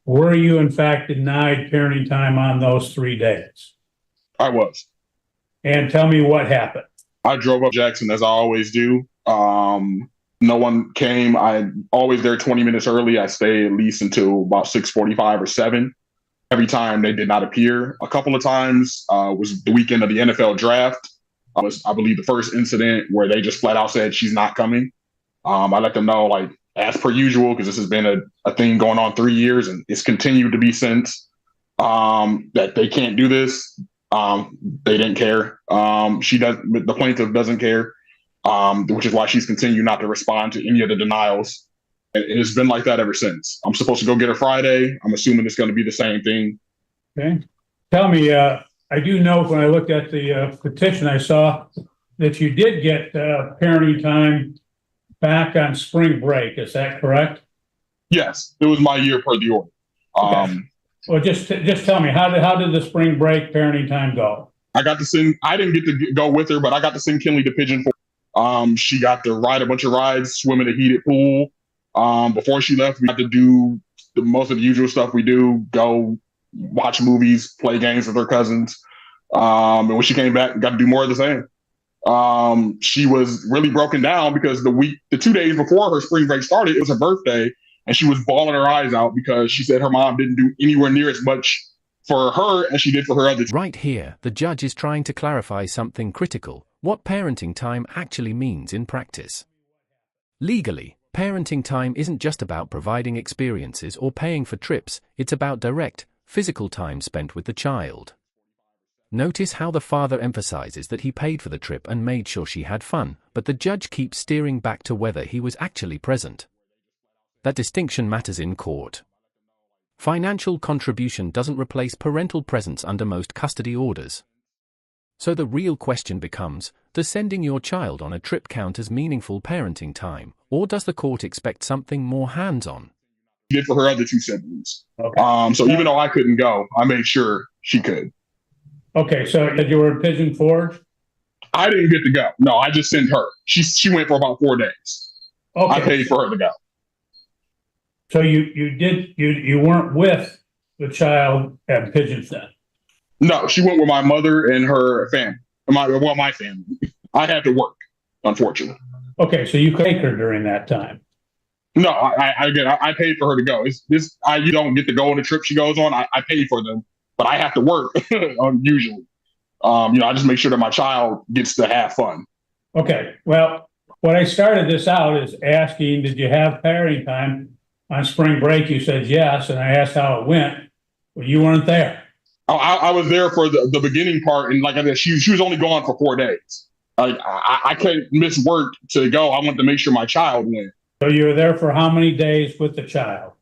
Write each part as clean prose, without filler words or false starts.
Were you in fact denied parenting time on those 3 days? I was. And tell me what happened. I drove up Jackson as I always do. No one came. I always there 20 minutes early. I stay at least until about 6:45 or 7. Every time they did not appear. A couple of times was the weekend of the NFL draft. Was, I believe, the first incident where they just flat out said she's not coming. I let them know, like, as per usual, because this has been a thing going on 3 years and it's continued to be since, that they can't do this. They didn't care. The plaintiff doesn't care, which is why she's continued not to respond to any of the denials. And it's been like that ever since. I'm supposed to go get her Friday. I'm assuming it's going to be the same thing. Okay. Tell me, I do know when I looked at the petition, I saw that you did get parenting time back on spring break. Is that correct? Yes, it was my year per the order. Okay. Well, just tell me, how did the spring break parenting time go? I didn't get to go with her, but I got to send Kinley to Pigeon Forge. She got to ride a bunch of rides, swim in a heated pool. Before she left, we had to do most of the usual stuff we do, go watch movies, play games with her cousins. And when she came back, got to do more of the same. She was really broken down because the 2 days before her spring break started, it was her birthday, and she was bawling her eyes out because she said her mom didn't do anywhere near as much for her as she did for her other. Right here, the judge is trying to clarify something critical: what parenting time actually means in practice. Legally, parenting time isn't just about providing experiences or paying for trips, it's about direct, physical time spent with the child. Notice how the father emphasizes that he paid for the trip and made sure she had fun, but the judge keeps steering back to whether he was actually present. That distinction matters in court. Financial contribution doesn't replace parental presence under most custody orders. So the real question becomes, does sending your child on a trip count as meaningful parenting time, or does the court expect something more hands-on? She did for her other two siblings. Okay. So even though I couldn't go, I made sure she could. Okay, so you were in Pigeon Forge? I didn't get to go. No, I just sent her. She went for about 4 days. Okay. I paid for her to go. So you weren't with the child at Pigeons then? No, she went with my mother and her family. My family. I had to work, unfortunately. Okay, so you could take her during that time? No, I paid for her to go. You don't get to go on the trip she goes on. I paid for them, but I have to work usually. I just make sure that my child gets to have fun. Okay, well, when I started this out is asking, did you have parenting time on spring break? You said yes, and I asked how it went. Well, you weren't there. I was there for the beginning part, and like I said, she was only gone for 4 days. I couldn't miss work to go. I wanted to make sure my child went. So you were there for how many days with the child?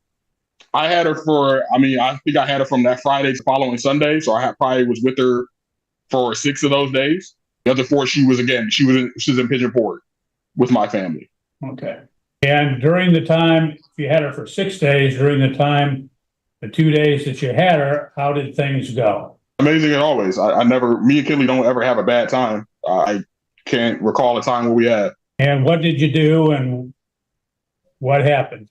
I had her I think I had her from that Friday to following Sunday. So I probably was with her for 6 of those days. The other 4, she was in Pigeon Forge with my family. Okay. And during the time, if you had her for 6 days, during the 2 days that you had her, how did things go? Amazing as always. Me and Kinley don't ever have a bad time. I can't recall a time where we had. And what did you do and what happened?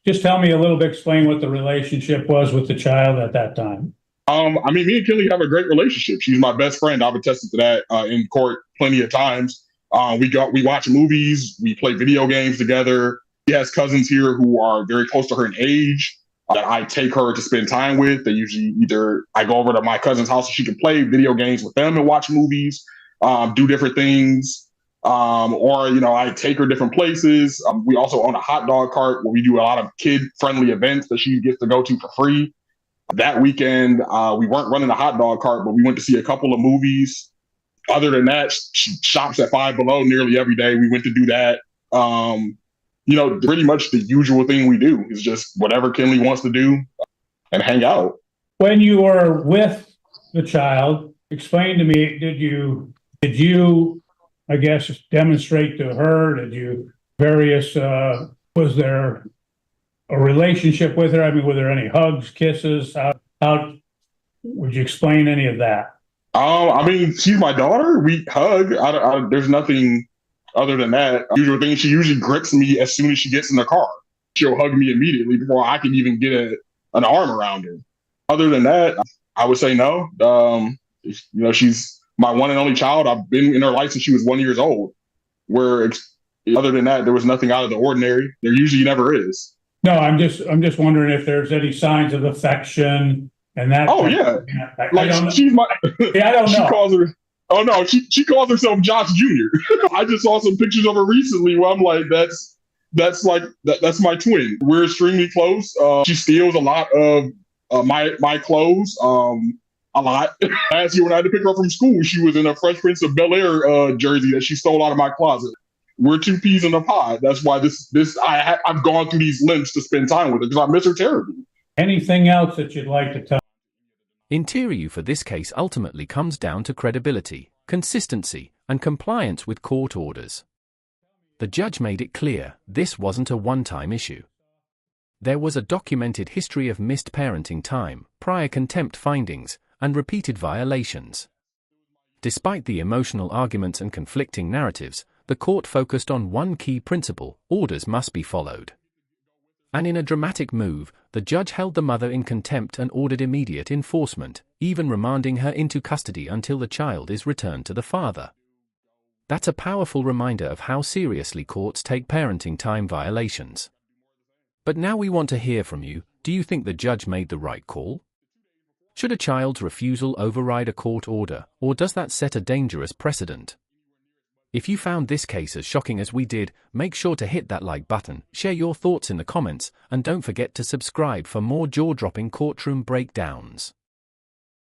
Just tell me a little bit, explain what the relationship was with the child at that time. Me and Kinley have a great relationship. She's my best friend. I've attested to that in court plenty of times. We watch movies, we play video games together. She has cousins here who are very close to her in age that I take her to spend time with. They usually either I go over to my cousin's house so she can play video games with them and watch movies, do different things. Or I take her different places. We also own a hot dog cart where we do a lot of kid-friendly events that she gets to go to for free. That weekend, we weren't running a hot dog cart, but we went to see a couple of movies. Other than that, she shops at Five Below nearly every day. We went to do that. Pretty much the usual thing we do is just whatever Kinley wants to do and hang out. When you were with the child, explain to me, did you, I guess, demonstrate to her, was there a relationship with her? I mean, were there any hugs, kisses? How would you explain any of that? She's my daughter. We hug. There's nothing other than that. Usual thing. She usually grips me as soon as she gets in the car. She'll hug me immediately before I can even get an arm around her. Other than that, I would say no. She's my one and only child. I've been in her life since she was 1 year old. Other than that, there was nothing out of the ordinary. There usually never is. No, I'm just wondering if there's any signs of affection and that. Oh yeah, she's my. Yeah, I don't know. She calls her. Oh no, she calls herself Josh Jr. I just saw some pictures of her recently where I'm like, that's my twin. We're extremely close. She steals a lot of my clothes. A lot. Last year when I had to pick her up from school, she was in a Fresh Prince of Bel-Air jersey that she stole out of my closet. We're two peas in a pod. That's why I've gone through these lengths to spend time with her because I miss her terribly. Anything else that you'd like to tell? Inter view for this case ultimately comes down to credibility, consistency, and compliance with court orders. The judge made it clear this wasn't a one-time issue. There was a documented history of missed parenting time, prior contempt findings, and repeated violations. Despite the emotional arguments and conflicting narratives, the court focused on one key principle: orders must be followed. And in a dramatic move, the judge held the mother in contempt and ordered immediate enforcement, even remanding her into custody until the child is returned to the father. That's a powerful reminder of how seriously courts take parenting time violations. But now we want to hear from you. Do you think the judge made the right call? Should a child's refusal override a court order, or does that set a dangerous precedent? If you found this case as shocking as we did, make sure to hit that like button, share your thoughts in the comments, and don't forget to subscribe for more jaw-dropping courtroom breakdowns.